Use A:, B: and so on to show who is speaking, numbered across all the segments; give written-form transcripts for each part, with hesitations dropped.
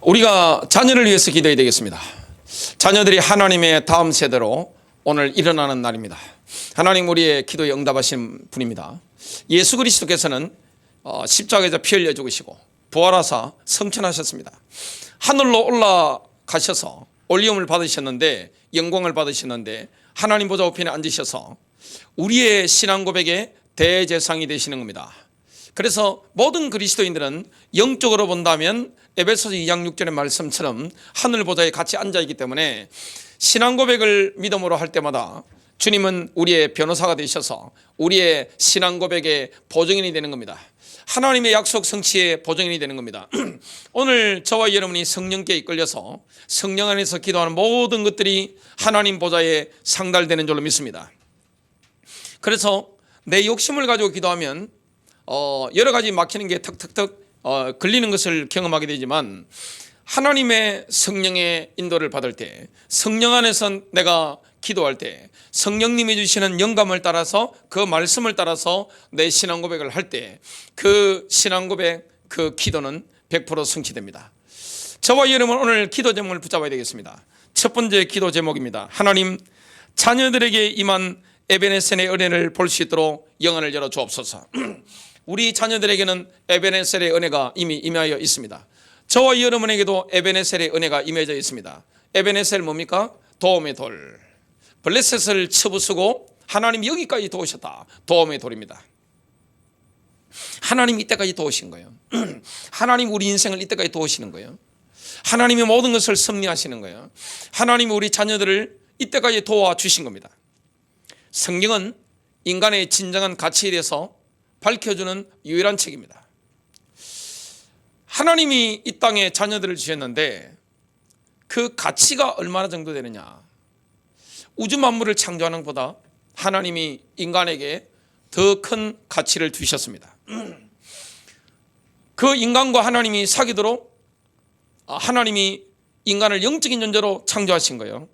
A: 우리가 자녀를 위해서 기도해야 되겠습니다. 자녀들이 하나님의 다음 세대로 오늘 일어나는 날입니다. 하나님 우리의 기도에 응답하신 분입니다. 예수 그리스도께서는 십자가에서 피 흘려 죽으시고 부활하사 성천하셨습니다. 하늘로 올라가셔서 올리움을 받으셨는데, 영광을 받으셨는데 하나님 보좌 우편에 앉으셔서 우리의 신앙 고백의 대제사장이 되시는 겁니다. 그래서 모든 그리스도인들은 영적으로 본다면 에베소서 2장 6절의 말씀처럼 하늘 보좌에 같이 앉아있기 때문에 신앙 고백을 믿음으로 할 때마다 주님은 우리의 변호사가 되셔서 우리의 신앙 고백의 보증인이 되는 겁니다. 하나님의 약속 성취의 보증인이 되는 겁니다. 오늘 저와 여러분이 성령께 이끌려서 성령 안에서 기도하는 모든 것들이 하나님 보좌에 상달되는 줄로 믿습니다. 그래서 내 욕심을 가지고 기도하면 여러 가지 막히는 게 턱턱턱 걸리는 것을 경험하게 되지만, 하나님의 성령의 인도를 받을 때, 성령 안에서 내가 기도할 때 성령님이 주시는 영감을 따라서 그 말씀을 따라서 내 신앙 고백을 할 때 그 신앙 고백, 그 기도는 100% 성취됩니다. 저와 여러분 오늘 기도 제목을 붙잡아야 되겠습니다. 첫 번째 기도 제목입니다. 하나님, 자녀들에게 임한 에베네셀의 은혜를 볼 수 있도록 영안을 열어 주옵소서. 우리 자녀들에게는 에베네셀의 은혜가 이미 임하여 있습니다. 저와 여러분에게도 에베네셀의 은혜가 임해져 있습니다. 에베네셀 뭡니까? 도움의 돌. 블레셋을 쳐부수고 하나님 여기까지 도우셨다. 도움의 돌입니다. 하나님 이때까지 도우신 거예요. 하나님 우리 인생을 이때까지 도우시는 거예요. 하나님이 모든 것을 섭리하시는 거예요. 하나님이 우리 자녀들을 이때까지 도와주신 겁니다. 성경은 인간의 진정한 가치에 대해서 밝혀주는 유일한 책입니다. 하나님이 이 땅에 자녀들을 주셨는데 그 가치가 얼마나 정도 되느냐. 우주 만물을 창조하는 것보다 하나님이 인간에게 더 큰 가치를 두셨습니다. 그 인간과 하나님이 사귀도록 하나님이 인간을 영적인 존재로 창조하신 거예요.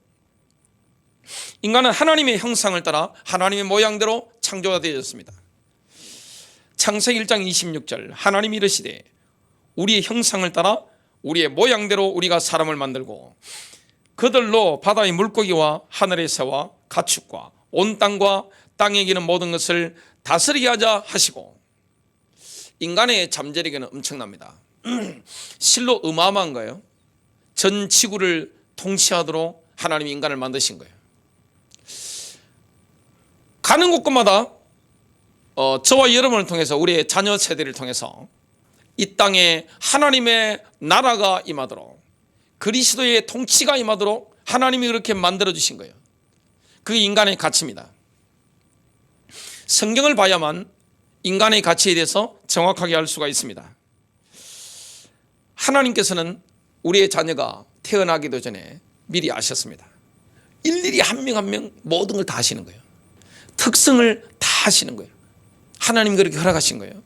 A: 인간은 하나님의 형상을 따라 하나님의 모양대로 창조가 되었습니다. 창세기 1장 26절 하나님이 이르시되 우리의 형상을 따라 우리의 모양대로 우리가 사람을 만들고 그들로 바다의 물고기와 하늘의 새와 가축과 온 땅과 땅에 기는 모든 것을 다스리게 하자 하시고. 인간의 잠재력은 엄청납니다. 실로 어마어마한 거예요. 전 지구를 통치하도록 하나님이 인간을 만드신 거예요. 가는 곳곳마다 저와 여러분을 통해서 우리의 자녀 세대를 통해서 이 땅에 하나님의 나라가 임하도록, 그리스도의 통치가 임하도록 하나님이 그렇게 만들어주신 거예요. 그게 인간의 가치입니다. 성경을 봐야만 인간의 가치에 대해서 정확하게 알 수가 있습니다. 하나님께서는 우리의 자녀가 태어나기도 전에 미리 아셨습니다. 일일이 한 명 한 명 모든 걸 다 하시는 거예요. 특성을 다 하시는 거예요. 하나님 그렇게 허락하신 거예요.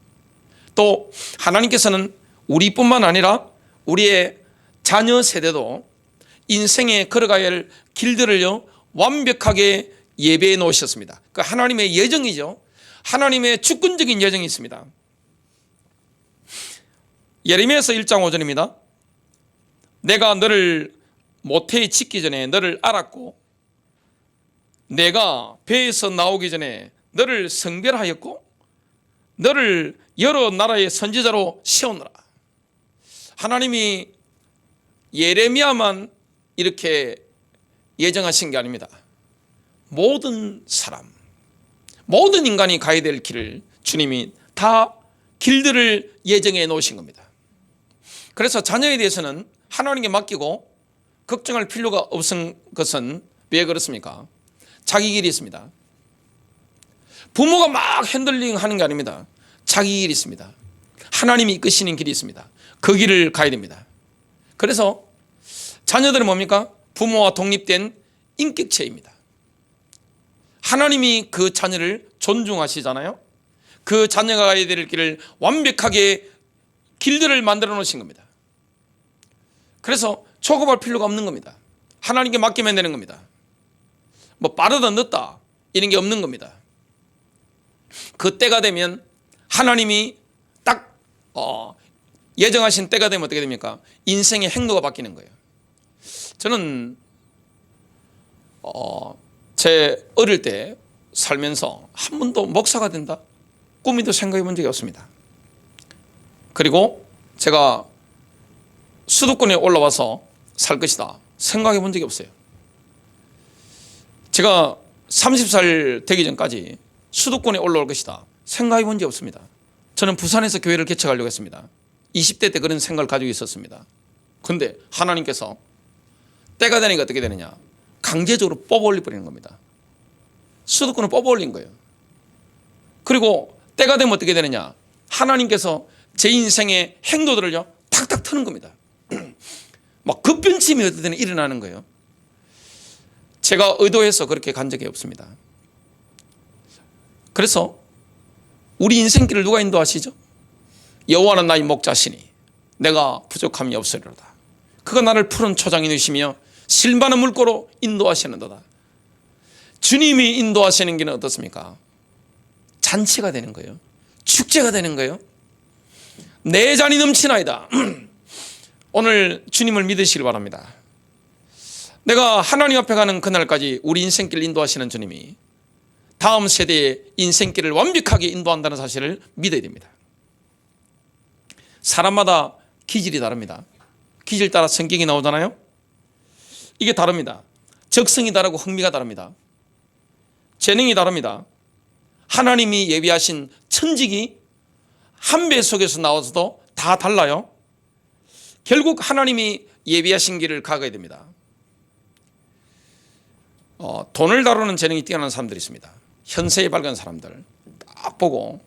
A: 또 하나님께서는 우리뿐만 아니라 우리의 자녀 세대도 인생에 걸어가야 할 길들을요 완벽하게 예배해 놓으셨습니다. 그 하나님의 예정이죠. 하나님의 주권적인 예정이 있습니다. 예레미야서 1장 5절입니다. 내가 너를 모태에 짓기 전에 너를 알았고 내가 배에서 나오기 전에 너를 성별하였고 너를 여러 나라의 선지자로 세우노라. 하나님이 예레미야만 이렇게 예정하신 게 아닙니다. 모든 사람, 모든 인간이 가야 될 길을 주님이 다 길들을 예정해 놓으신 겁니다. 그래서 자녀에 대해서는 하나님께 맡기고 걱정할 필요가 없은 것은 왜 그렇습니까? 자기 길이 있습니다. 부모가 막 핸들링 하는 게 아닙니다. 자기 길이 있습니다. 하나님이 이끄시는 길이 있습니다. 그 길을 가야 됩니다. 그래서 자녀들은 뭡니까? 부모와 독립된 인격체입니다. 하나님이 그 자녀를 존중하시잖아요. 그 자녀가 가야 될 길을 완벽하게 길들을 만들어 놓으신 겁니다. 그래서 조급할 필요가 없는 겁니다. 하나님께 맡기면 되는 겁니다. 뭐 빠르다 늦다 이런 게 없는 겁니다. 그 때가 되면 하나님이 딱 예정하신 때가 되면 어떻게 됩니까? 인생의 행로가 바뀌는 거예요. 저는 제 어릴 때 살면서 한 번도 목사가 된다 꿈에도 생각해 본 적이 없습니다. 그리고 제가 수도권에 올라와서 살 것이다 생각해 본 적이 없어요. 제가 30살 되기 전까지 수도권에 올라올 것이다 생각해 본 적이 없습니다. 저는 부산에서 교회를 개척하려고 했습니다. 20대 때 그런 생각을 가지고 있었습니다. 그런데 하나님께서 때가 되니까 어떻게 되느냐, 강제적으로 뽑아올려 버리는 겁니다. 수도권을 뽑아올린 거예요. 그리고 때가 되면 어떻게 되느냐, 하나님께서 제 인생의 행도들을요 탁탁 트는 겁니다. 막 급변침이 어떨 때는 일어나는 거예요. 제가 의도해서 그렇게 간 적이 없습니다. 그래서 우리 인생길을 누가 인도하시죠? 여호와는 나의 목자시니 내가 부족함이 없으리로다. 그가 나를 푸른 초장에 누시며 실만한 물고로 인도하시는도다. 주님이 인도하시는 길은 어떻습니까? 잔치가 되는 거예요. 축제가 되는 거예요. 내 잔이 넘치나이다. 오늘 주님을 믿으시길 바랍니다. 내가 하나님 앞에 가는 그날까지 우리 인생길 인도하시는 주님이 다음 세대의 인생길을 완벽하게 인도한다는 사실을 믿어야 됩니다. 사람마다 기질이 다릅니다. 기질 따라 성격이 나오잖아요. 이게 다릅니다. 적성이 다르고 흥미가 다릅니다. 재능이 다릅니다. 하나님이 예비하신 천직이 한 배 속에서 나와서도 다 달라요. 결국 하나님이 예비하신 길을 가야 됩니다. 돈을 다루는 재능이 뛰어난 사람들이 있습니다. 현세에 밝은 사람들 딱 보고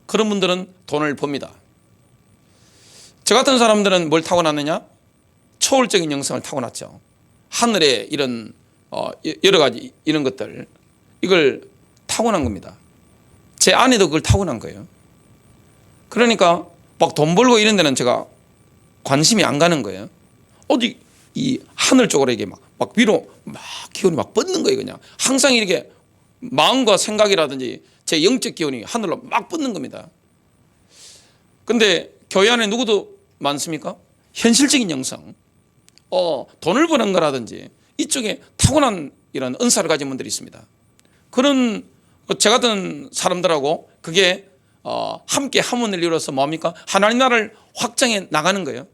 A: 그런 분들은 돈을 법니다. 저 같은 사람들은 뭘 타고났느냐? 초월적인 영성을 타고났죠. 하늘에 이런 여러 가지 이런 것들, 이걸 타고난 겁니다. 제 아내도 그걸 타고난 거예요. 그러니까 막 돈 벌고 이런 데는 제가 관심이 안 가는 거예요. 어디 이 하늘 쪽으로 이게 막 위로 막 기운이 막 뻗는 거예요. 그냥 항상 이렇게 마음과 생각이라든지 제 영적 기운이 하늘로 막 뻗는 겁니다. 근데 교회 안에 누구도 많습니까? 현실적인 영성, 돈을 버는 거라든지 이쪽에 타고난 이런 은사를 가진 분들이 있습니다. 그런 저 같은 사람들하고 그게 함께 함원을 이루어서 뭡니까? 하나님 나라를 확장해 나가는 거예요.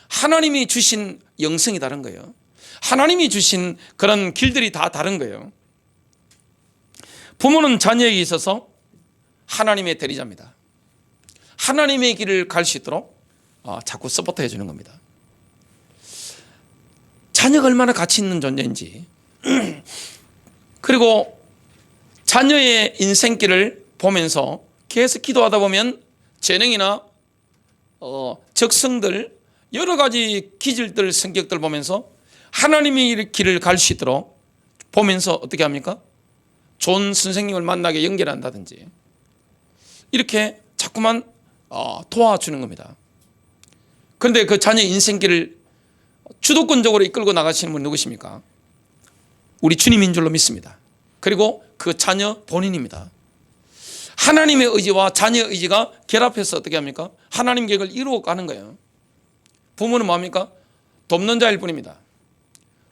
A: 하나님이 주신 영성이 다른 거예요. 하나님이 주신 그런 길들이 다 다른 거예요. 부모는 자녀에게 있어서 하나님의 대리자입니다. 하나님의 길을 갈 수 있도록 자꾸 서포트 해주는 겁니다. 자녀가 얼마나 가치 있는 존재인지, 그리고 자녀의 인생길을 보면서 계속 기도하다 보면 재능이나 적성들, 여러 가지 기질들, 성격들 보면서 하나님의 길을 갈 수 있도록 보면서 어떻게 합니까? 좋은 선생님을 만나게 연결한다든지 이렇게 자꾸만 도와주는 겁니다. 그런데 그 자녀 인생길을 주도권적으로 이끌고 나가시는 분이 누구십니까? 우리 주님인 줄로 믿습니다. 그리고 그 자녀 본인입니다. 하나님의 의지와 자녀의 의지가 결합해서 어떻게 합니까? 하나님 계획을 이루어가는 거예요. 부모는 뭐합니까? 돕는 자일 뿐입니다.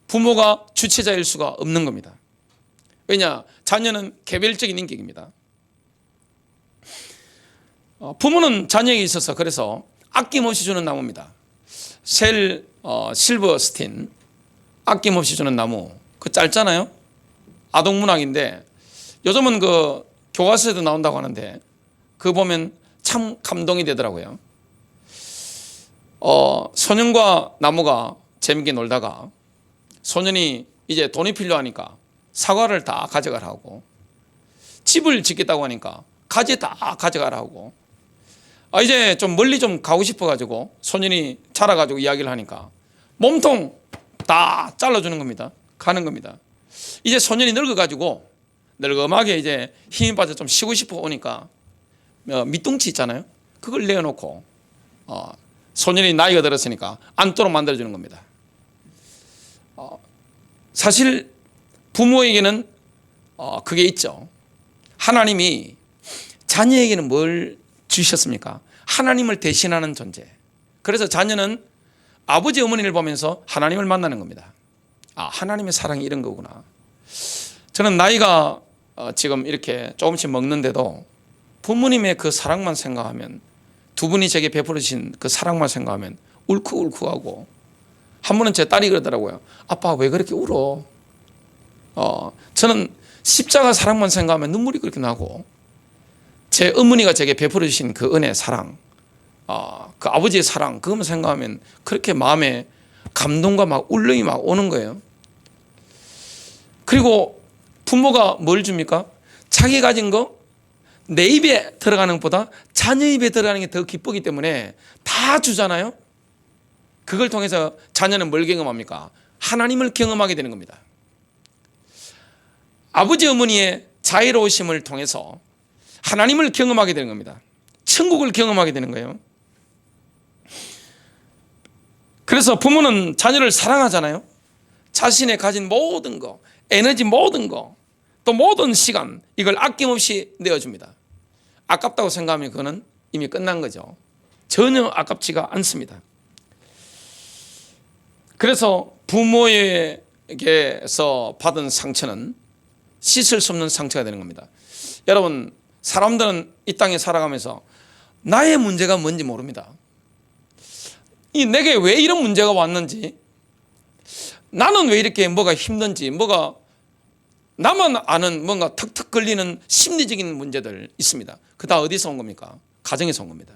A: 부모가 주체자일 수가 없는 겁니다. 왜냐? 자녀는 개별적인 인격입니다. 부모는 자녀에게 있어서 그래서 아낌없이 주는 나무입니다. 실버스틴, 아낌없이 주는 나무, 그 짧잖아요. 아동문학인데 요즘은 그 교과서에도 나온다고 하는데 그거 보면 참 감동이 되더라고요. 소년과 나무가 재밌게 놀다가 소년이 이제 돈이 필요하니까 사과를 다 가져가라 하고, 집을 짓겠다고 하니까 가지 다 가져가라 하고, 이제 좀 멀리 좀 가고 싶어가지고 소년이 자라가지고 이야기를 하니까 몸통 다 잘라주는 겁니다. 가는 겁니다. 이제 소년이 늙어가지고 늙음하게 이제 힘이 빠져 좀 쉬고 싶어 오니까 밑둥치 있잖아요. 그걸 내어놓고 소년이 나이가 들었으니까 앉도록 만들어주는 겁니다. 사실 부모에게는 그게 있죠. 하나님이 자녀에게는 뭘 주셨습니까? 하나님을 대신하는 존재, 그래서 자녀는 아버지 어머니를 보면서 하나님을 만나는 겁니다. 아, 하나님의 사랑이 이런 거구나. 저는 나이가 지금 이렇게 조금씩 먹는데도 부모님의 그 사랑만 생각하면, 두 분이 제게 베풀어 주신 그 사랑만 생각하면 울컥울컥하고, 한 번은 제 딸이 그러더라고요. 아빠 왜 그렇게 울어? 저는 십자가 사랑만 생각하면 눈물이 그렇게 나고, 제 어머니가 제게 베풀어 주신 그 은혜, 사랑, 그 아버지의 사랑, 그것만 생각하면 그렇게 마음에 감동과 막 울림이 막 오는 거예요. 그리고 부모가 뭘 줍니까? 자기 가진 거 내 입에 들어가는 것보다 자녀 입에 들어가는 게 더 기쁘기 때문에 다 주잖아요. 그걸 통해서 자녀는 뭘 경험합니까? 하나님을 경험하게 되는 겁니다. 아버지 어머니의 자애로우심을 통해서 하나님을 경험하게 되는 겁니다. 천국을 경험하게 되는 거예요. 그래서 부모는 자녀를 사랑하잖아요. 자신의 가진 모든 거, 에너지 모든 거, 또 모든 시간, 이걸 아낌없이 내어줍니다. 아깝다고 생각하면 그거는 이미 끝난 거죠. 전혀 아깝지가 않습니다. 그래서 부모에게서 받은 상처는 씻을 수 없는 상처가 되는 겁니다. 여러분, 사람들은 이 땅에 살아가면서 나의 문제가 뭔지 모릅니다. 내게 왜 이런 문제가 왔는지, 나는 왜 이렇게 뭐가 힘든지, 뭐가 나만 아는 뭔가 턱턱 걸리는 심리적인 문제들 있습니다. 그 다 어디서 온 겁니까? 가정에서 온 겁니다.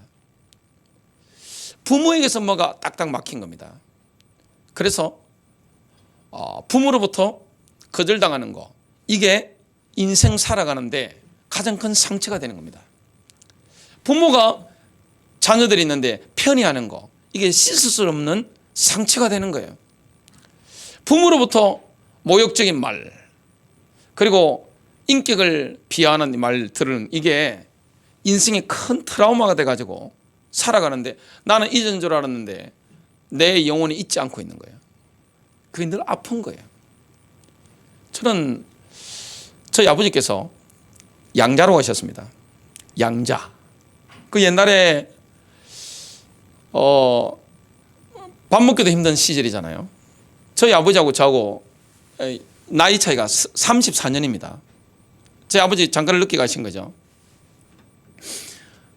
A: 부모에게서 뭐가 딱딱 막힌 겁니다. 그래서 부모로부터 거절당하는 거, 이게 인생 살아가는데 가장 큰 상처가 되는 겁니다. 부모가 자녀들이 있는데 편애하는 거, 이게 씻을 수 없는 상처가 되는 거예요. 부모로부터 모욕적인 말, 그리고 인격을 비하하는 말 들은, 이게 인생의 큰 트라우마가 돼가지고 살아가는데, 나는 잊은 줄 알았는데 내 영혼이 잊지 않고 있는 거예요. 그게 늘 아픈 거예요. 저희 아버지께서 양자로 하셨습니다. 양자. 그 옛날에 밥 먹기도 힘든 시절이잖아요. 저희 아버지하고 저하고 나이 차이가 34년입니다. 제 아버지 장가를 늦게 가신 거죠.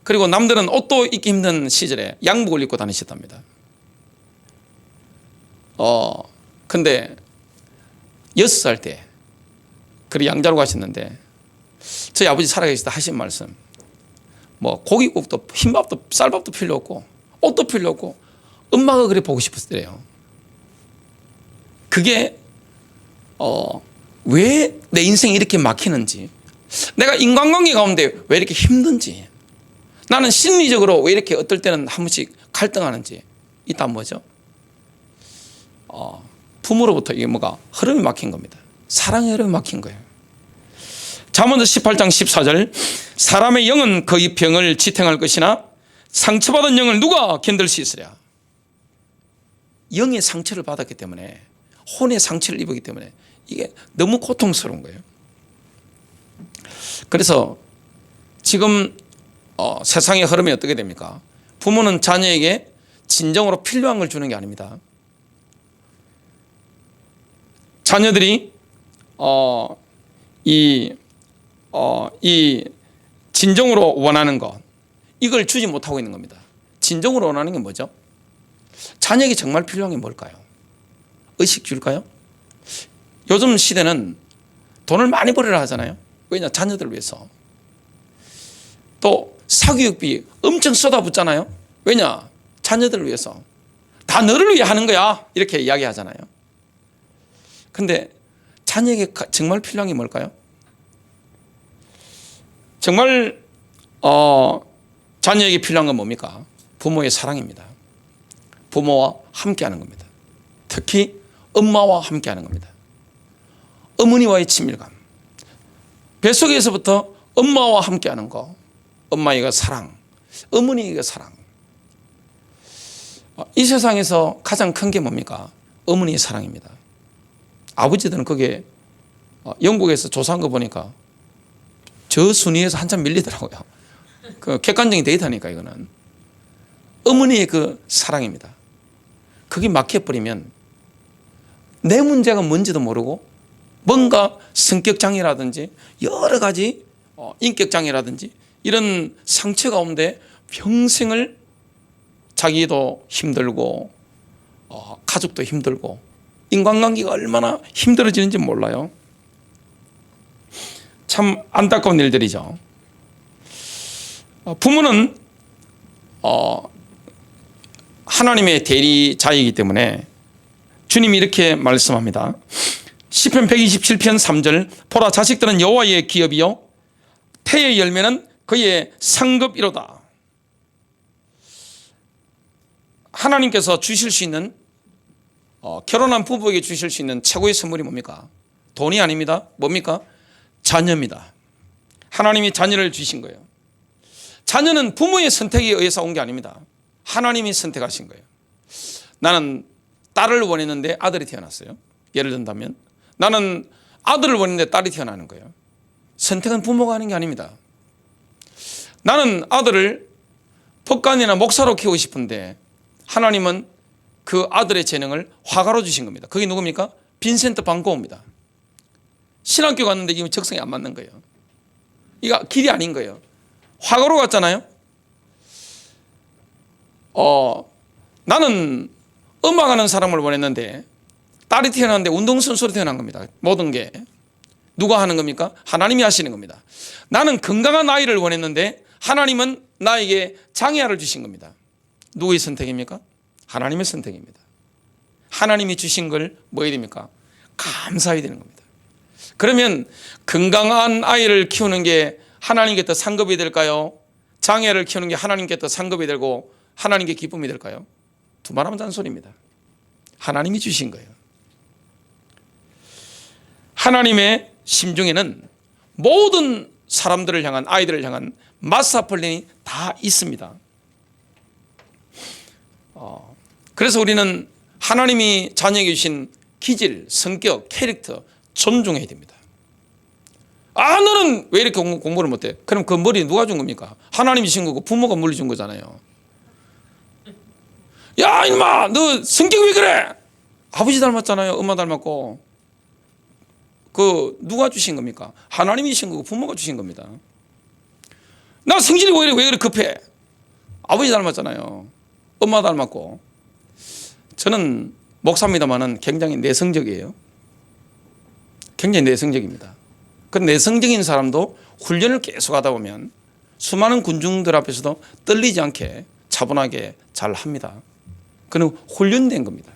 A: 그리고 남들은 옷도 입기 힘든 시절에 양복을 입고 다니셨답니다. 근데 6살 때 그리 양자로 가셨는데, 저희 아버지 살아계실 때 하신 말씀, 뭐 고깃국도 흰밥도 쌀밥도 필요 없고 옷도 필요 없고 엄마가 그래 보고 싶었대요. 그게 왜 내 인생이 이렇게 막히는지, 내가 인간관계 가운데 왜 이렇게 힘든지, 나는 심리적으로 왜 이렇게 어떨 때는 한 번씩 갈등하는지, 이따 뭐죠? 부모로부터 이게 뭐가 흐름이 막힌 겁니다. 사랑의 흐름이 막힌 거예요. 잠언서 18장 14절, 사람의 영은 그의 병을 지탱할 것이나 상처받은 영을 누가 견딜 수 있으랴. 영의 상처를 받았기 때문에, 혼의 상처를 입었기 때문에 이게 너무 고통스러운 거예요. 그래서 지금 세상의 흐름이 어떻게 됩니까? 부모는 자녀에게 진정으로 필요한 걸 주는 게 아닙니다. 자녀들이 이 진정으로 원하는 것, 이걸 주지 못하고 있는 겁니다. 진정으로 원하는 게 뭐죠? 자녀에게 정말 필요한 게 뭘까요? 의식 줄까요? 요즘 시대는 돈을 많이 벌으라 하잖아요. 왜냐? 자녀들을 위해서. 또 사교육비 엄청 쏟아붓잖아요. 왜냐? 자녀들을 위해서. 다 너를 위해 하는 거야, 이렇게 이야기하잖아요. 근데 자녀에게 정말 필요한 게 뭘까요? 정말 자녀에게 필요한 건 뭡니까? 부모의 사랑입니다. 부모와 함께하는 겁니다. 특히 엄마와 함께하는 겁니다. 어머니와의 친밀감, 뱃속에서부터 엄마와 함께하는 거, 엄마의 사랑, 어머니의 사랑. 이 세상에서 가장 큰 게 뭡니까? 어머니의 사랑입니다. 아버지들은 그게 영국에서 조사한 거 보니까 저 순위에서 한참 밀리더라고요. 그 객관적인 데이터니까 이거는. 어머니의 그 사랑입니다. 그게 막혀버리면 내 문제가 뭔지도 모르고 뭔가 성격장애라든지 여러 가지 인격장애라든지 이런 상처가 오는데 평생을 자기도 힘들고 가족도 힘들고 인간관계가 얼마나 힘들어지는지 몰라요. 참 안타까운 일들이죠. 부모는 하나님의 대리자이기 때문에 주님이 이렇게 말씀합니다. 시편 127편 3절 보라 자식들은 여호와의 기업이요 태의 열매는 그의 상급이로다. 하나님께서 주실 수 있는 결혼한 부부에게 주실 수 있는 최고의 선물이 뭡니까? 돈이 아닙니다. 뭡니까? 자녀입니다. 하나님이 자녀를 주신 거예요. 자녀는 부모의 선택에 의해서 온 게 아닙니다. 하나님이 선택하신 거예요. 나는 딸을 원했는데 아들이 태어났어요. 예를 든다면 나는 아들을 원했는데 딸이 태어나는 거예요. 선택은 부모가 하는 게 아닙니다. 나는 아들을 법관이나 목사로 키우고 싶은데 하나님은 그 아들의 재능을 화가로 주신 겁니다. 그게 누굽니까? 빈센트 반 고흐입니다. 신학교 갔는데 이거 적성에 안 맞는 거예요. 이거 길이 아닌 거예요. 화가로 갔잖아요. 나는 음악하는 사람을 원했는데 딸이 태어났는데 운동선수로 태어난 겁니다. 모든 게 누가 하는 겁니까? 하나님이 하시는 겁니다. 나는 건강한 아이를 원했는데 하나님은 나에게 장애아를 주신 겁니다. 누구의 선택입니까? 하나님의 선택입니다. 하나님이 주신 걸 뭐 해야 됩니까? 감사해야 되는 겁니다. 그러면 건강한 아이를 키우는 게 하나님께 더 상급이 될까요? 장애를 키우는 게 하나님께 더 상급이 되고 하나님께 기쁨이 될까요? 두말하면 잔소리입니다. 하나님이 주신 거예요. 하나님의 심중에는 모든 사람들을 향한 아이들을 향한 마스터 플랜이 다 있습니다. 그래서 우리는 하나님이 자녀에게 주신 기질, 성격, 캐릭터 존중해야 됩니다. 너는 왜 이렇게 공부를 못해? 그럼 그 머리 누가 준 겁니까? 하나님이 주신 거고 부모가 물려준 거잖아요. 야 임마 너 성격이 왜 그래? 아버지 닮았잖아요. 엄마 닮았고. 그 누가 주신 겁니까? 하나님이 주신 거고 부모가 주신 겁니다. 나 성질이 왜 그래 급해? 아버지 닮았잖아요. 엄마 닮았고. 저는 목사입니다만은 굉장히 내성적이에요. 굉장히 내성적입니다. 그 내성적인 사람도 훈련을 계속 하다 보면 수많은 군중들 앞에서도 떨리지 않게 차분하게 잘 합니다. 그는 훈련된 겁니다.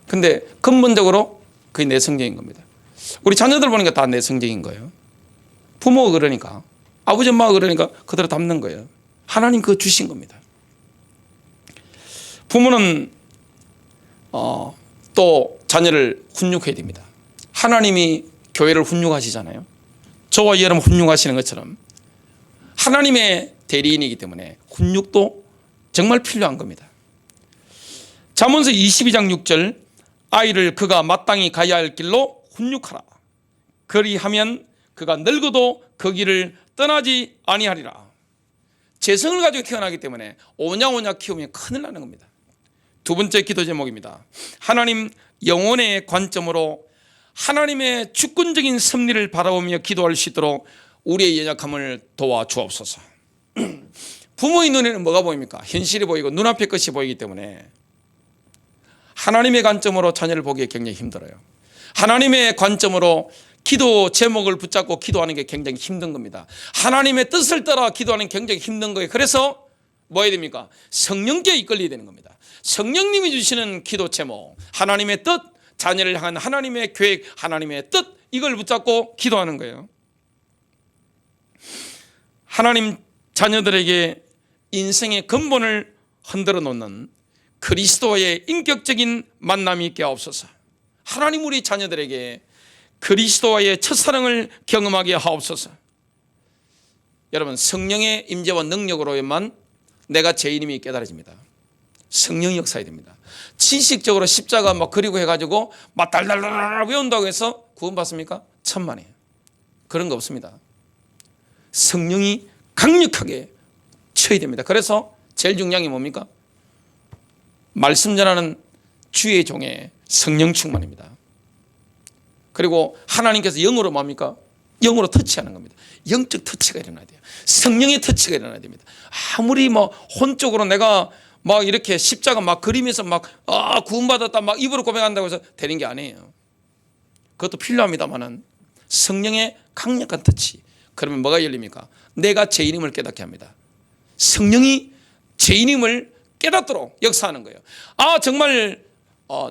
A: 근데 근본적으로 그게 내성적인 겁니다. 우리 자녀들 보니까 다 내성적인 거예요. 부모가 그러니까 아버지 엄마가 그러니까 그대로 닮는 거예요. 하나님 그거 주신 겁니다. 부모는 또 자녀를 훈육해야 됩니다. 하나님이 교회를 훈육하시잖아요. 저와 여러분 훈육하시는 것처럼 하나님의 대리인이기 때문에 훈육도 정말 필요한 겁니다. 잠언서 22장 6절 아이를 그가 마땅히 가야 할 길로 훈육하라. 그리하면 그가 늙어도 그 길을 떠나지 아니하리라. 재성을 가지고 태어나기 때문에 오냐오냐 키우면 큰일 나는 겁니다. 두 번째 기도 제목입니다. 하나님 영혼의 관점으로 하나님의 주권적인 섭리를 바라보며 기도할 수 있도록 우리의 연약함을 도와주옵소서. 부모의 눈에는 뭐가 보입니까? 현실이 보이고 눈앞의 것이 보이기 때문에 하나님의 관점으로 자녀를 보기에 굉장히 힘들어요. 하나님의 관점으로 기도 제목을 붙잡고 기도하는 게 굉장히 힘든 겁니다. 하나님의 뜻을 따라 기도하는 게 굉장히 힘든 거예요. 그래서 뭐 해야 됩니까? 성령께 이끌려야 되는 겁니다. 성령님이 주시는 기도 제목, 하나님의 뜻, 자녀를 향한 하나님의 계획, 하나님의 뜻, 이걸 붙잡고 기도하는 거예요. 하나님 자녀들에게 인생의 근본을 흔들어 놓는 그리스도의 인격적인 만남이 있게 하옵소서. 하나님 우리 자녀들에게 그리스도와의 첫사랑을 경험하게 하옵소서. 여러분 성령의 임재와 능력으로만 내가 죄인임이 깨달아집니다. 성령이 역사해야 됩니다. 지식적으로 십자가 막 그리고 해가지고 막 달달달 외운다고 해서 구원받습니까? 천만에요. 그런 거 없습니다. 성령이 강력하게 쳐야 됩니다. 그래서 제일 중요한 게 뭡니까? 말씀 전하는 주의 종의 성령 충만입니다. 그리고 하나님께서 영으로 뭡니까? 영으로 터치하는 겁니다. 영적 터치가 일어나야 돼요. 성령의 터치가 일어나야 됩니다. 아무리 뭐 혼적으로 내가 막 이렇게 십자가 막 그리면서 막 구원받았다 막 입으로 고백한다고 해서 되는 게 아니에요. 그것도 필요합니다만은 성령의 강력한 터치. 그러면 뭐가 열립니까? 내가 죄인임을 깨닫게 합니다. 성령이 죄인임을 깨닫도록 역사하는 거예요. 정말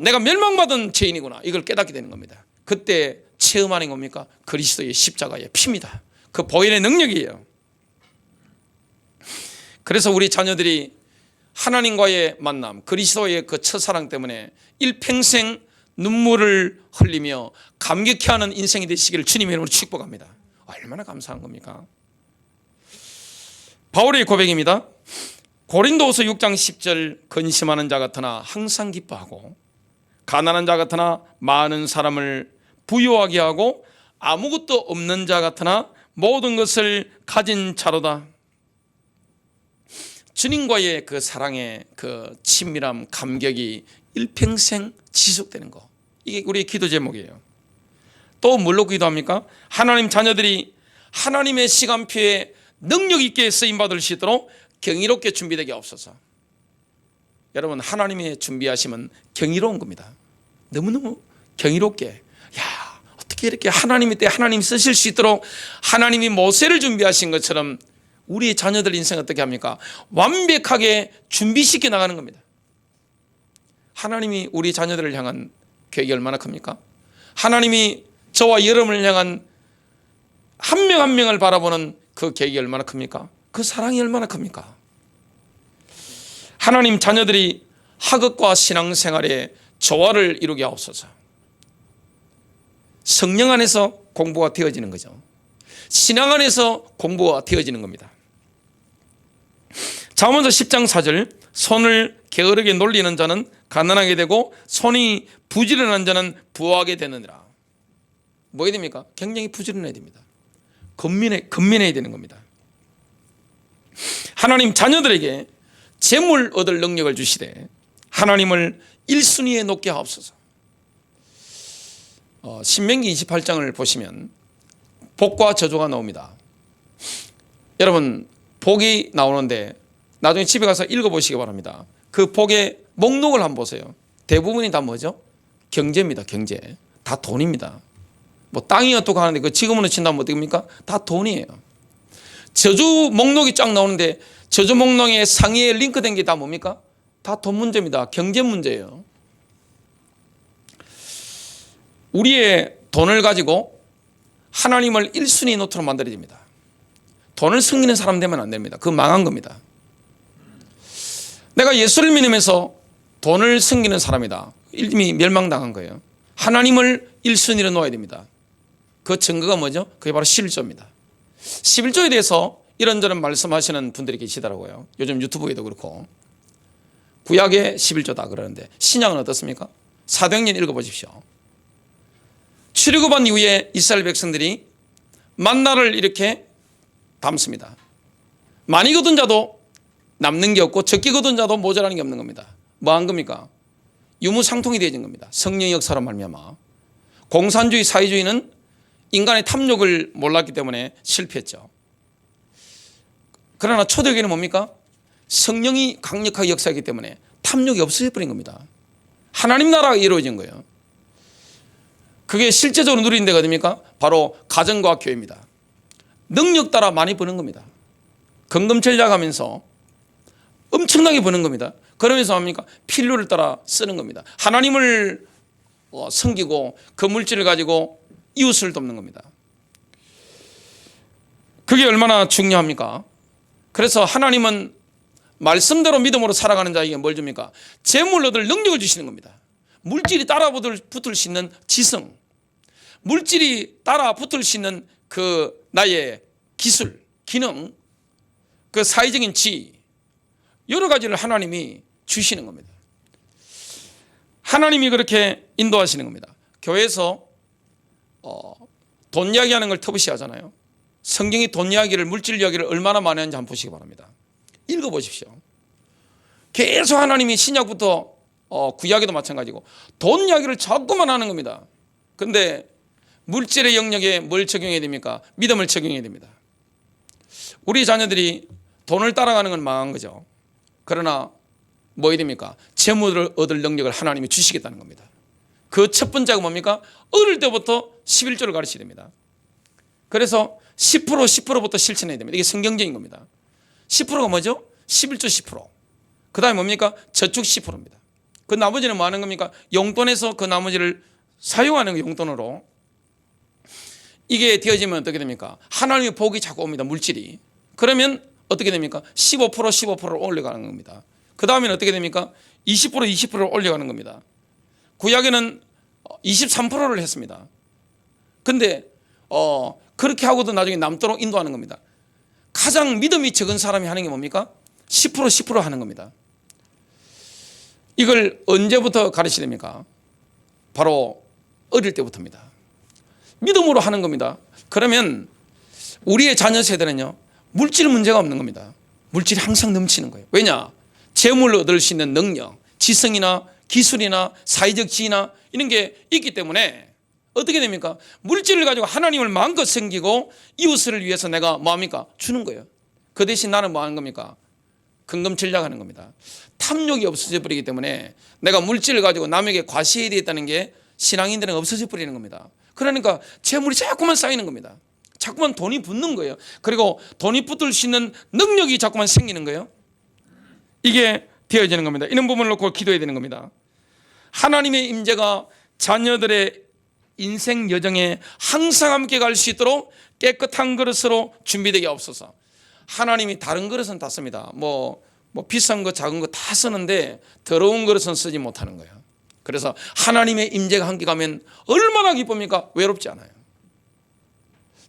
A: 내가 멸망받은 죄인이구나. 이걸 깨닫게 되는 겁니다. 그때 체험하는 겁니까? 그리스도의 십자가의 피입니다. 그 보혈의 능력이에요. 그래서 우리 자녀들이 하나님과의 만남, 그리스도의 그 첫사랑 때문에 일평생 눈물을 흘리며 감격해하는 인생이 되시기를 주님의 이름으로 축복합니다. 얼마나 감사한 겁니까? 바울의 고백입니다. 고린도후서 6장 10절 근심하는 자 같으나 항상 기뻐하고 가난한 자 같으나 많은 사람을 부유하게 하고 아무것도 없는 자 같으나 모든 것을 가진 자로다. 주님과의 그 사랑의 그 친밀함, 감격이 일평생 지속되는 거. 이게 우리의 기도 제목이에요. 또 뭘로 기도합니까? 하나님 자녀들이 하나님의 시간표에 능력 있게 쓰임받을 수 있도록 경이롭게 준비되게 없어서. 여러분, 하나님의 준비하시면 경이로운 겁니다. 너무너무 경이롭게. 어떻게 이렇게 하나님의 때 하나님 쓰실 수 있도록 하나님이 모세를 준비하신 것처럼 우리의 자녀들 인생 어떻게 합니까? 완벽하게 준비시켜 나가는 겁니다. 하나님이 우리 자녀들을 향한 계획이 얼마나 큽니까? 하나님이 저와 여러분을 향한 한 명 한 명을 바라보는 그 계획이 얼마나 큽니까? 그 사랑이 얼마나 큽니까? 하나님 자녀들이 학업과 신앙생활에 조화를 이루게 하옵소서. 성령 안에서 공부가 되어지는 거죠. 신앙 안에서 공부가 되어지는 겁니다. 잠언서 10장 4절 손을 게으르게 놀리는 자는 가난하게 되고 손이 부지런한 자는 부하게 되느니라. 뭐 해야 됩니까? 굉장히 부지런해야 됩니다. 근면해야 되는 겁니다. 하나님 자녀들에게 재물 얻을 능력을 주시되 하나님을 1순위에 놓게 하옵소서. 신명기 28장을 보시면 복과 저주가 나옵니다. 여러분, 복이 나오는데 나중에 집에 가서 읽어보시기 바랍니다. 그 복의 목록을 한번 보세요. 대부분이 다 뭐죠? 경제입니다. 경제. 다 돈입니다. 뭐 땅이 어떻고 하는데 그 지금으로 친다면 어떻습니까? 다 돈이에요. 저주 목록이 쫙 나오는데 저주 목록의 상위에 링크된 게 다 뭡니까? 다 돈 문제입니다. 경제 문제예요. 우리의 돈을 가지고 하나님을 1순위 노트로 만들어야 됩니다. 돈을 섬기는 사람 되면 안 됩니다. 그건 망한 겁니다. 내가 예수를 믿으면서 돈을 섬기는 사람이다. 이미 멸망당한 거예요. 하나님을 1순위로 놓아야 됩니다. 그 증거가 뭐죠? 그게 바로 11조입니다. 11조에 대해서 이런저런 말씀하시는 분들이 계시더라고요. 요즘 유튜브에도 그렇고. 구약의 11조다 그러는데 신약은 어떻습니까? 사도행전 읽어보십시오. 출애굽한 이후에 이스라엘 백성들이 만나를 이렇게 담습니다. 많이 거둔 자도 남는 게 없고 적게 거둔 자도 모자라는 게 없는 겁니다. 뭐 한 겁니까? 유무상통이 되어진 겁니다. 성령의 역사로 말미암아. 공산주의 사회주의는 인간의 탐욕을 몰랐기 때문에 실패했죠. 그러나 초대교회는 뭡니까? 성령이 강력하게 역사하기 때문에 탐욕이 없어져 버린 겁니다. 하나님 나라가 이루어진 거예요. 그게 실제적으로 누리는 데가 어딥니까? 바로 가정과 교회입니다. 능력 따라 많이 버는 겁니다. 건금 전략하면서 엄청나게 버는 겁니다. 그러면서 합니까? 필요를 따라 쓰는 겁니다. 하나님을 섬기고 그 물질을 가지고 이웃을 돕는 겁니다. 그게 얼마나 중요합니까? 그래서 하나님은 말씀대로 믿음으로 살아가는 자에게 뭘 줍니까? 재물 얻을 능력을 주시는 겁니다. 물질이 따라 붙을 수 있는 지성, 물질이 따라 붙을 수 있는 그 나의 기술, 기능, 그 사회적인 지위, 여러 가지를 하나님이 주시는 겁니다. 하나님이 그렇게 인도하시는 겁니다. 교회에서 돈 이야기하는 걸 터부시 하잖아요. 성경이 돈 이야기를, 물질 이야기를 얼마나 많이 하는지 한번 보시기 바랍니다. 읽어보십시오. 계속 하나님이 신약부터 구약에도 마찬가지고 돈 이야기를 자꾸만 하는 겁니다. 근데 물질의 영역에 뭘 적용해야 됩니까? 믿음을 적용해야 됩니다. 우리 자녀들이 돈을 따라가는 건 망한 거죠. 그러나 뭐 해야 됩니까? 재물을 얻을 능력을 하나님이 주시겠다는 겁니다. 그 첫 번째가 뭡니까? 어릴 때부터 11조를 가르쳐야 됩니다. 그래서 10%부터 실천해야 됩니다. 이게 성경적인 겁니다. 10%가 뭐죠? 11조 10%. 그 다음에 뭡니까? 저축 10%입니다. 그 나머지는 뭐 하는 겁니까? 용돈에서 그 나머지를 사용하는 용돈으로. 이게 되어지면 어떻게 됩니까? 하나님의 복이 자꾸 옵니다. 물질이. 그러면 어떻게 됩니까? 15%를 올려가는 겁니다. 그 다음에는 어떻게 됩니까? 20%를 올려가는 겁니다. 구약에는 23%를 했습니다. 근데 그렇게 하고도 나중에 남도록 인도하는 겁니다. 가장 믿음이 적은 사람이 하는 게 뭡니까? 10% 하는 겁니다. 이걸 언제부터 가르쳐야 됩니까? 바로 어릴 때부터입니다. 믿음으로 하는 겁니다. 그러면 우리의 자녀 세대는요, 물질 문제가 없는 겁니다. 물질이 항상 넘치는 거예요. 왜냐? 재물을 얻을 수 있는 능력, 지성이나 기술이나 사회적 지위나 이런 게 있기 때문에 어떻게 됩니까? 물질을 가지고 하나님을 마음껏 섬기고 이웃을 위해서 내가 뭐합니까? 주는 거예요. 그 대신 나는 뭐 하는 겁니까? 근검전략하는 겁니다. 탐욕이 없어져 버리기 때문에 내가 물질을 가지고 남에게 과시해야 되겠다는 게 신앙인들은 없어져 버리는 겁니다. 그러니까 재물이 자꾸만 쌓이는 겁니다. 자꾸만 돈이 붙는 거예요. 그리고 돈이 붙을 수 있는 능력이 자꾸만 생기는 거예요. 이게 되어지는 겁니다. 이런 부분을 놓고 기도해야 되는 겁니다. 하나님의 임재가 자녀들의 인생 여정에 항상 함께 갈 수 있도록 깨끗한 그릇으로 준비되게 없어서. 하나님이 다른 그릇은 다 씁니다. 뭐 비싼 거 작은 거 다 쓰는데 더러운 그릇은 쓰지 못하는 거예요. 그래서 하나님의 임재가 함께 가면 얼마나 기쁩니까? 외롭지 않아요.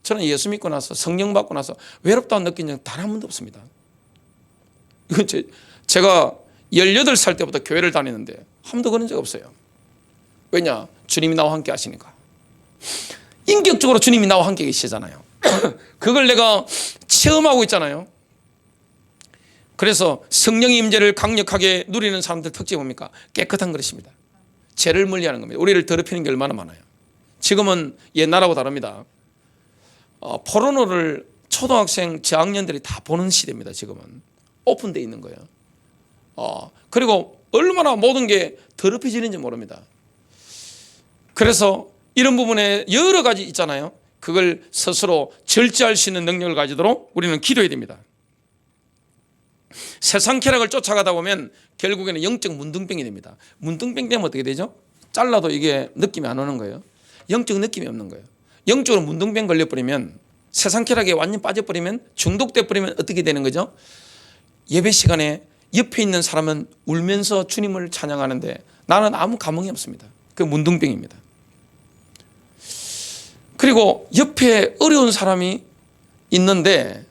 A: 저는 예수 믿고 나서 성령 받고 나서 외롭다고 느낀 적 단 한 번도 없습니다. 이건 제가 18살 때부터 교회를 다니는데 한 번도 그런 적 없어요. 왜냐? 주님이 나와 함께 하시니까. 인격적으로 주님이 나와 함께 계시잖아요. 그걸 내가 체험하고 있잖아요. 그래서 성령의 임재를 강력하게 누리는 사람들 특징이 뭡니까? 깨끗한 그릇입니다. 죄를 멀리하는 겁니다. 우리를 더럽히는 게 얼마나 많아요. 지금은 옛날하고 다릅니다. 포르노를 초등학생 저학년들이 다 보는 시대입니다. 지금은 오픈되어 있는 거예요. 그리고 얼마나 모든 게 더럽혀지는지 모릅니다. 그래서 이런 부분에 여러 가지 있잖아요. 그걸 스스로 절제할 수 있는 능력을 가지도록 우리는 기도해야 됩니다. 세상 쾌락을 쫓아가다 보면 결국에는 영적 문둥병이 됩니다. 문둥병 되면 어떻게 되죠? 잘라도 이게 느낌이 안 오는 거예요. 영적 느낌이 없는 거예요. 영적으로 문둥병 걸려버리면, 세상 쾌락에 완전 빠져버리면, 중독돼 버리면 어떻게 되는 거죠? 예배 시간에 옆에 있는 사람은 울면서 주님을 찬양하는데 나는 아무 감흥이 없습니다. 그 문둥병입니다. 그리고 옆에 어려운 사람이 있는데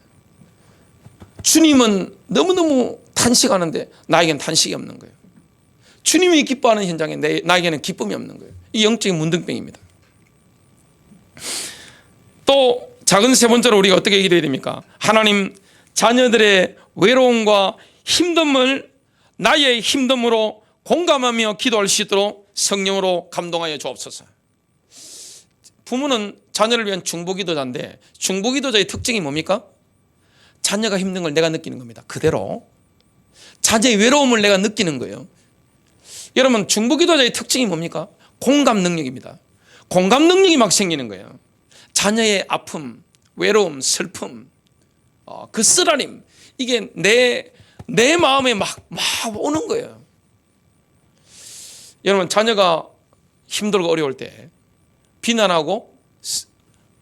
A: 주님은 너무너무 탄식하는데 나에게는 탄식이 없는 거예요. 주님이 기뻐하는 현장에 나에게는 기쁨이 없는 거예요. 이 영적인 문둥병입니다. 또 작은 세 번째로 우리가 어떻게 기도해야 됩니까? 하나님, 자녀들의 외로움과 힘듦을 나의 힘듦으로 공감하며 기도할 수 있도록 성령으로 감동하여 주옵소서. 부모는 자녀를 위한 중보기도자인데 중보기도자의 특징이 뭡니까? 자녀가 힘든 걸 내가 느끼는 겁니다. 그대로 자녀의 외로움을 내가 느끼는 거예요. 여러분, 중보기도자의 특징이 뭡니까? 공감 능력입니다. 공감 능력이 막 생기는 거예요. 자녀의 아픔, 외로움, 슬픔, 그 쓰라림, 이게 내 마음에 막 오는 거예요. 여러분, 자녀가 힘들고 어려울 때 비난하고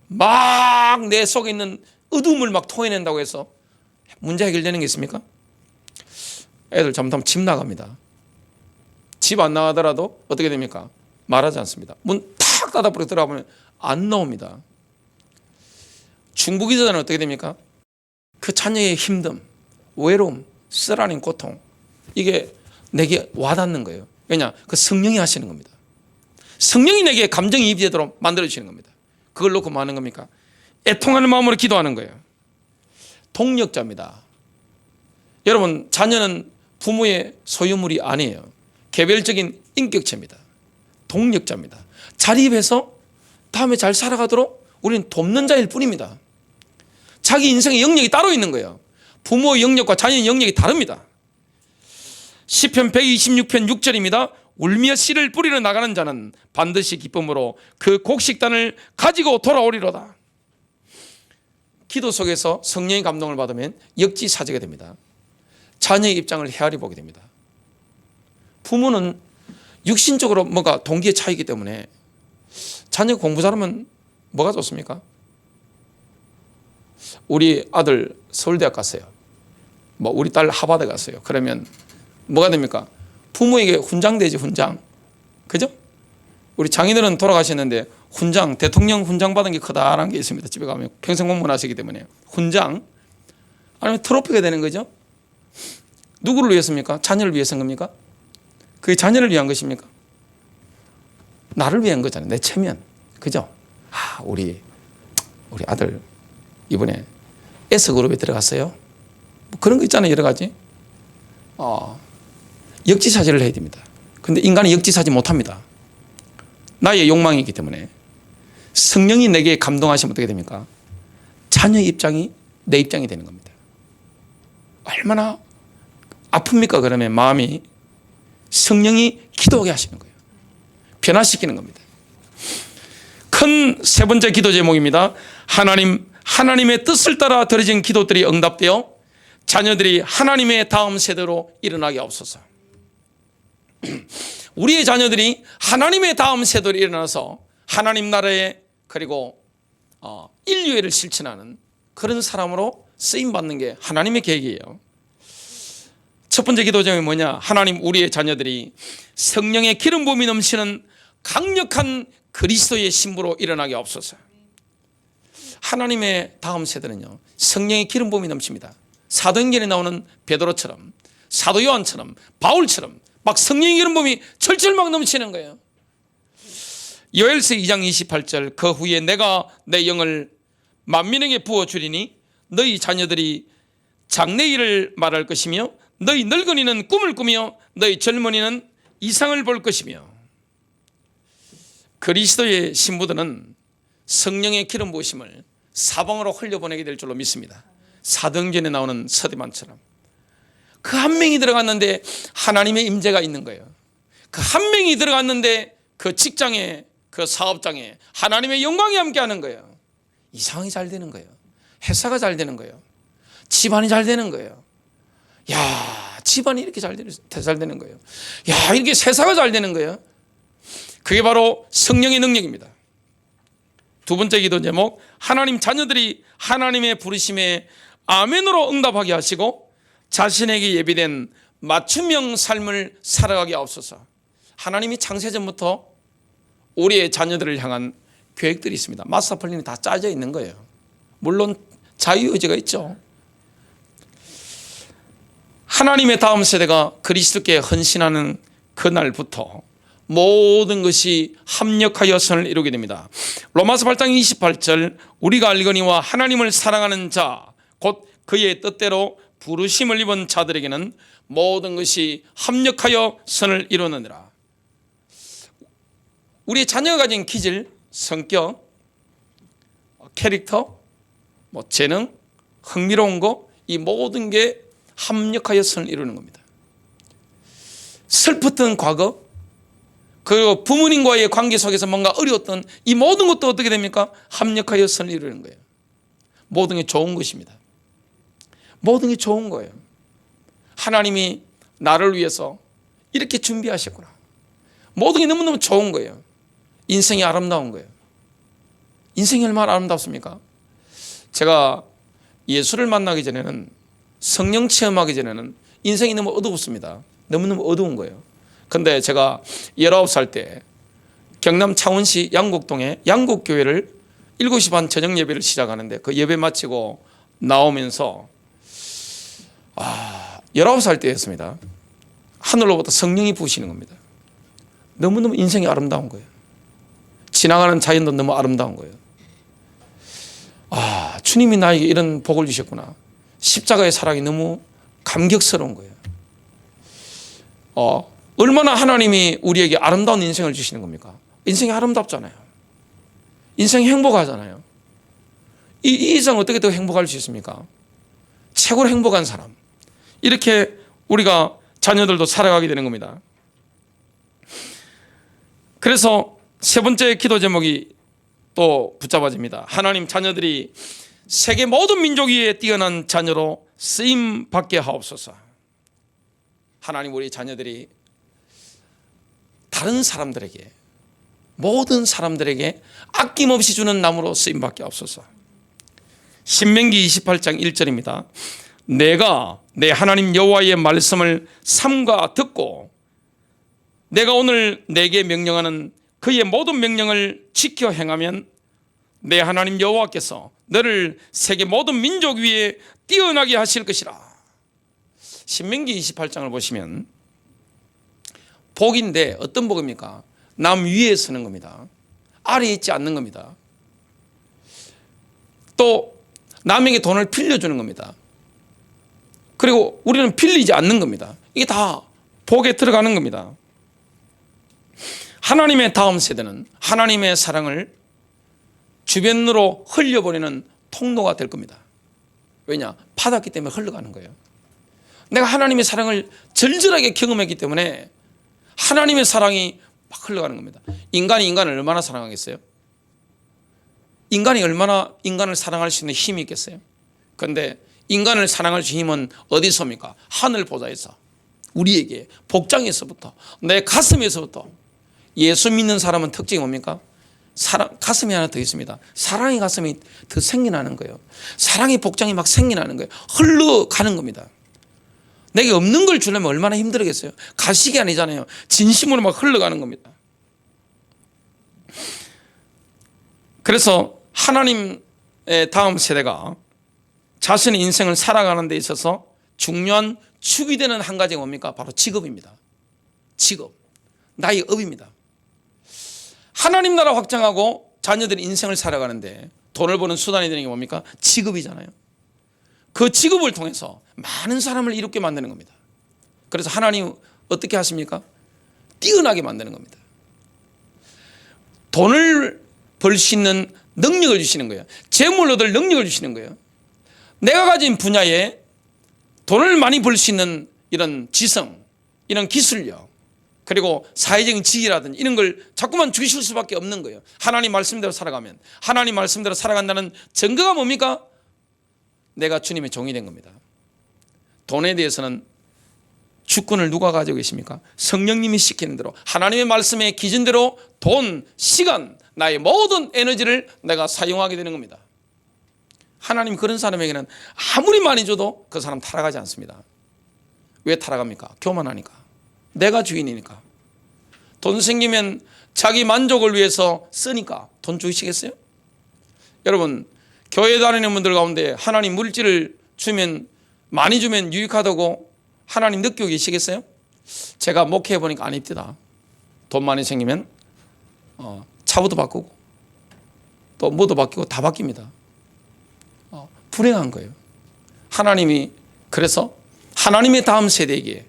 A: 막 내 속에 있는 어둠을 막 토해낸다고 해서 문제 해결되는 게 있습니까? 애들 잘못하면 집 나갑니다. 집 안 나가더라도 어떻게 됩니까? 말하지 않습니다. 문 탁 닫아버리고 들어가면 안 나옵니다. 중보기도자는 어떻게 됩니까? 그 자녀의 힘듦, 외로움, 쓰라린 고통, 이게 내게 와닿는 거예요. 왜냐? 그 성령이 하시는 겁니다. 성령이 내게 감정이입이 되도록 만들어주시는 겁니다. 그걸 놓고 뭐 하는 겁니까? 애통하는 마음으로 기도하는 거예요. 동력자입니다. 여러분, 자녀는 부모의 소유물이 아니에요. 개별적인 인격체입니다. 동력자입니다. 자립해서 다음에 잘 살아가도록 우리는 돕는 자일 뿐입니다. 자기 인생의 영역이 따로 있는 거예요. 부모의 영역과 자녀의 영역이 다릅니다. 시편 126편 6절입니다. 울며 씨를 뿌리러 나가는 자는 반드시 기쁨으로 그 곡식단을 가지고 돌아오리로다. 기도 속에서 성령의 감동을 받으면 역지사지가 됩니다. 자녀의 입장을 헤아려 보게 됩니다. 부모는 육신적으로 뭔가 동기의 차이기 때문에 자녀가 공부 잘하면 뭐가 좋습니까? 우리 아들 서울대학 갔어요. 우리 딸 하버드 갔어요. 그러면 뭐가 됩니까? 부모에게 훈장되지, 훈장. 그죠? 우리 장인어른 돌아가셨는데 훈장, 대통령 훈장 받은 게 커다란 게 있습니다. 집에 가면 평생 공무원하시기 때문에 훈장 아니면 트로피가 되는 거죠. 누구를 위해서입니까? 자녀를 위해서인 겁니까? 그게 자녀를 위한 것입니까? 나를 위한 거잖아요. 내 체면. 그죠? 우리 아들 이번에 S그룹에 들어갔어요. 그런 거 있잖아요. 여러 가지. 역지사지를 해야 됩니다. 근데 인간은 역지사지 못합니다. 나의 욕망이기 때문에. 성령이 내게 감동하시면 어떻게 됩니까? 자녀의 입장이 내 입장이 되는 겁니다. 얼마나 아픕니까? 그러면 마음이 성령이 기도하게 하시는 거예요. 변화시키는 겁니다. 큰 세 번째 기도 제목입니다. 하나님의 뜻을 따라 드려진 기도들이 응답되어 자녀들이 하나님의 다음 세대로 일어나게 하옵소서. 우리의 자녀들이 하나님의 다음 세대로 일어나서 하나님 나라에 그리고 인류애를 실천하는 그런 사람으로 쓰임받는 게 하나님의 계획이에요. 첫 번째 기도 제목이 뭐냐? 하나님 우리의 자녀들이 성령의 기름 부음이 넘치는 강력한 그리스도의 신부로 일어나게 하옵소서. 하나님의 다음 세대는요, 성령의 기름 부음이 넘칩니다. 사도행전에 나오는 베드로처럼, 사도 요한처럼, 바울처럼 막 성령의 기름 부음이 철철 막 넘치는 거예요. 요엘서 2장 28절 그 후에 내가 내 영을 만민에게 부어주리니 너희 자녀들이 장래일을 말할 것이며 너희 늙은이는 꿈을 꾸며 너희 젊은이는 이상을 볼 것이며. 그리스도의 신부들은 성령의 기름 부으심을 사방으로 흘려보내게 될 줄로 믿습니다. 사도행전에 나오는 서대만처럼 그 한 명이 들어갔는데 하나님의 임재가 있는 거예요. 그 한 명이 들어갔는데 그 직장에 그 사업장에 하나님의 영광이 함께하는 거예요. 이상이 잘 되는 거예요. 회사가 잘 되는 거예요. 집안이 잘 되는 거예요. 야, 집안이 이렇게 잘 되는 거예요. 야, 이렇게 세상이 잘 되는 거예요. 그게 바로 성령의 능력입니다. 두 번째 기도 제목, 하나님 자녀들이 하나님의 부르심에 아멘으로 응답하게 하시고 자신에게 예비된 맞춤형 삶을 살아가게 하옵소서. 하나님이 창세전부터 우리의 자녀들을 향한 계획들이 있습니다. 마스터 플랜이 다 짜져 있는 거예요. 물론 자유의지가 있죠. 하나님의 다음 세대가 그리스도께 헌신하는 그날부터 모든 것이 합력하여 선을 이루게 됩니다. 로마서 8장 28절 우리가 알거니와 하나님을 사랑하는 자 곧 그의 뜻대로 부르심을 입은 자들에게는 모든 것이 합력하여 선을 이루느니라. 우리 자녀가 가진 기질, 성격, 캐릭터, 재능, 흥미로운 거, 이 모든 게 합력하여 선을 이루는 겁니다. 슬펐던 과거, 그리고 부모님과의 관계 속에서 뭔가 어려웠던 이 모든 것도 어떻게 됩니까? 합력하여 선을 이루는 거예요. 모든 게 좋은 것입니다. 모든 게 좋은 거예요. 하나님이 나를 위해서 이렇게 준비하셨구나. 모든 게 너무너무 좋은 거예요. 인생이 아름다운 거예요. 인생이 얼마나 아름답습니까? 제가 예수를 만나기 전에는, 성령 체험하기 전에는 인생이 너무 어두웠습니다. 너무너무 어두운 거예요. 근데 제가 19살 때 경남 창원시 양곡동에 양곡교회를 7시 반 저녁 예배를 시작하는데 그 예배 마치고 나오면서 19살 때였습니다. 하늘로부터 성령이 부으시는 겁니다. 너무너무 인생이 아름다운 거예요. 지나가는 자연도 너무 아름다운 거예요. 주님이 나에게 이런 복을 주셨구나. 십자가의 사랑이 너무 감격스러운 거예요. 얼마나 하나님이 우리에게 아름다운 인생을 주시는 겁니까? 인생이 아름답잖아요. 인생이 행복하잖아요. 이 이상 어떻게 더 행복할 수 있습니까? 최고로 행복한 사람. 이렇게 우리가 자녀들도 살아가게 되는 겁니다. 그래서 세 번째 기도 제목이 또 붙잡아집니다. 하나님, 자녀들이 세계 모든 민족 위에 뛰어난 자녀로 쓰임 받게 하옵소서. 하나님, 우리 자녀들이 다른 사람들에게, 모든 사람들에게 아낌없이 주는 나무로 쓰임 받게 하옵소서. 신명기 28장 1절입니다. 내가 내 하나님 여호와의 말씀을 삼가 듣고 내가 오늘 내게 명령하는 그의 모든 명령을 지켜 행하면 내 하나님 여호와께서 너를 세계 모든 민족 위에 뛰어나게 하실 것이라. 신명기 28장을 보시면 복인데 어떤 복입니까? 남 위에 서는 겁니다. 아래에 있지 않는 겁니다. 또 남에게 돈을 빌려주는 겁니다. 그리고 우리는 빌리지 않는 겁니다. 이게 다 복에 들어가는 겁니다. 하나님의 다음 세대는 하나님의 사랑을 주변으로 흘려보내는 통로가 될 겁니다. 왜냐? 받았기 때문에 흘러가는 거예요. 내가 하나님의 사랑을 절절하게 경험했기 때문에 하나님의 사랑이 막 흘러가는 겁니다. 인간이 인간을 얼마나 사랑하겠어요? 인간이 얼마나 인간을 사랑할 수 있는 힘이 있겠어요? 그런데 인간을 사랑할 수 있는 힘은 어디서입니까? 하늘 보좌에서, 우리에게 복장에서부터, 내 가슴에서부터. 예수 믿는 사람은 특징이 뭡니까? 사랑, 가슴이 하나 더 있습니다. 사랑의 가슴이 더 생겨나는 거예요. 사랑의 복장이 막 생겨나는 거예요. 흘러가는 겁니다. 내게 없는 걸 주려면 얼마나 힘들겠어요? 가식이 아니잖아요. 진심으로 막 흘러가는 겁니다. 그래서 하나님의 다음 세대가 자신의 인생을 살아가는 데 있어서 중요한 축이 되는 한 가지가 뭡니까? 바로 직업입니다. 직업, 나의 업입니다. 하나님 나라 확장하고 자녀들이 인생을 살아가는데 돈을 버는 수단이 되는 게 뭡니까? 직업이잖아요. 그 직업을 통해서 많은 사람을 이롭게 만드는 겁니다. 그래서 하나님 어떻게 하십니까? 뛰어나게 만드는 겁니다. 돈을 벌 수 있는 능력을 주시는 거예요. 재물 얻을 능력을 주시는 거예요. 내가 가진 분야에 돈을 많이 벌 수 있는 이런 지성, 이런 기술력, 그리고 사회적인 지위라든지 이런 걸 자꾸만 주실 수밖에 없는 거예요. 하나님 말씀대로 살아가면. 하나님 말씀대로 살아간다는 증거가 뭡니까? 내가 주님의 종이 된 겁니다. 돈에 대해서는 주권을 누가 가지고 계십니까? 성령님이 시키는 대로, 하나님의 말씀의 기준대로 돈, 시간, 나의 모든 에너지를 내가 사용하게 되는 겁니다. 하나님 그런 사람에게는 아무리 많이 줘도 그 사람 타락하지 않습니다. 왜 타락합니까? 교만하니까. 내가 주인이니까. 돈 생기면 자기 만족을 위해서 쓰니까 돈 주시겠어요? 여러분, 교회 다니는 분들 가운데 하나님 물질을 주면, 많이 주면 유익하다고 하나님 느끼고 계시겠어요? 제가 목회해 보니까 아닙니다. 돈 많이 생기면 차부도 바꾸고 또 뭐도 바뀌고 다 바뀝니다. 불행한 거예요. 하나님이 그래서 하나님의 다음 세대에게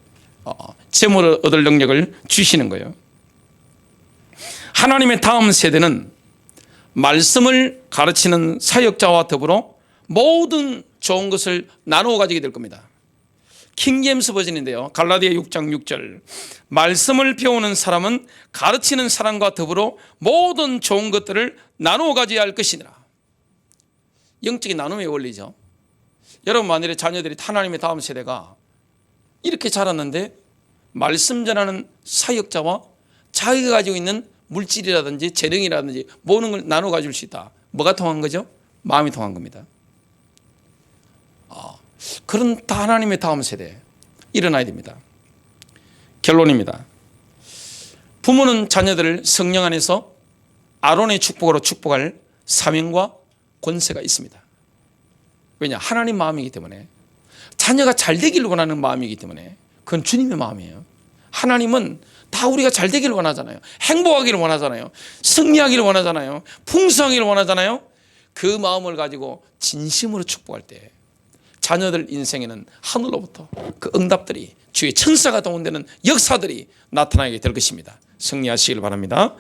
A: 재물을 얻을 능력을 주시는 거예요. 하나님의 다음 세대는 말씀을 가르치는 사역자와 더불어 모든 좋은 것을 나누어 가지게 될 겁니다. 킹제임스 버전인데요. 갈라디아 6장 6절. 말씀을 배우는 사람은 가르치는 사람과 더불어 모든 좋은 것들을 나누어 가져야 할 것이니라. 영적인 나눔의 원리죠. 여러분, 만일에 자녀들이 하나님의 다음 세대가 이렇게 자랐는데 말씀 전하는 사역자와 자기가 가지고 있는 물질이라든지 재능이라든지 모든 걸 나눠 가질 수 있다. 뭐가 통한 거죠? 마음이 통한 겁니다. 그런 다 하나님의 다음 세대 일어나야 됩니다. 결론입니다. 부모는 자녀들을 성령 안에서 아론의 축복으로 축복할 사명과 권세가 있습니다. 왜냐? 하나님 마음이기 때문에, 자녀가 잘 되기를 원하는 마음이기 때문에, 그건 주님의 마음이에요. 하나님은 다 우리가 잘 되기를 원하잖아요. 행복하기를 원하잖아요. 승리하기를 원하잖아요. 풍성하기를 원하잖아요. 그 마음을 가지고 진심으로 축복할 때, 자녀들 인생에는 하늘로부터 그 응답들이, 주의 천사가 동원되는 역사들이 나타나게 될 것입니다. 승리하시길 바랍니다.